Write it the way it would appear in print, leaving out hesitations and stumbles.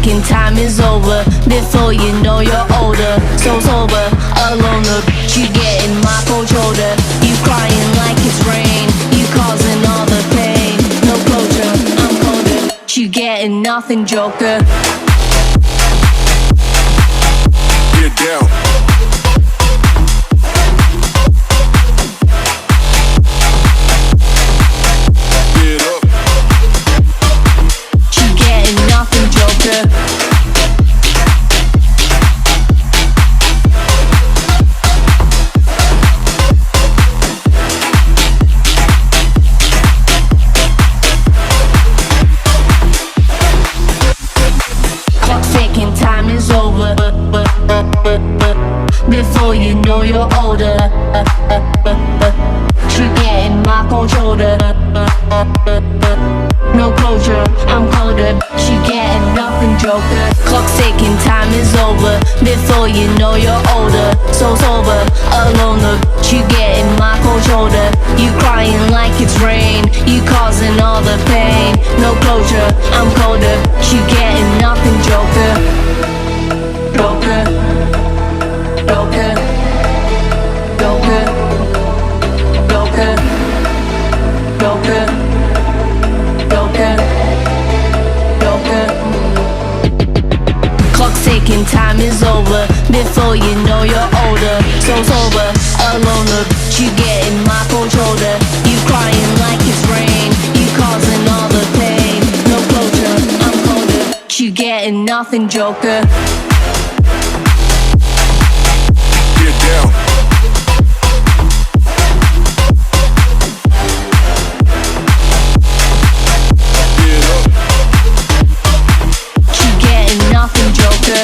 ticking, time is over. Before you know you're older. So sober, alone, you getting my cold shoulder. You crying like it's rain, you causing all the pain. No closure, I'm colder. You getting nothing, joker. Get down. Time is over. Before you know you're older. You getting my cold shoulder. No closure, I'm colder. She getting nothing, joker. Clock's ticking, time is over. Before you know you're older. So sober, alone, you getting my cold shoulder. You crying like it's rain, you causing all the pain. No closure, I'm colder. You getting nothing, joker. Joker, joker, joker, joker, joker, joker, joker. Clock's ticking, time is over. Before you know you're older. So sober, alone, you getting my cold shoulder. You crying like it's rain, you causing all the pain. No closure, I'm colder. You getting nothing, joker. Get down. Get up. You getting nothing, joker.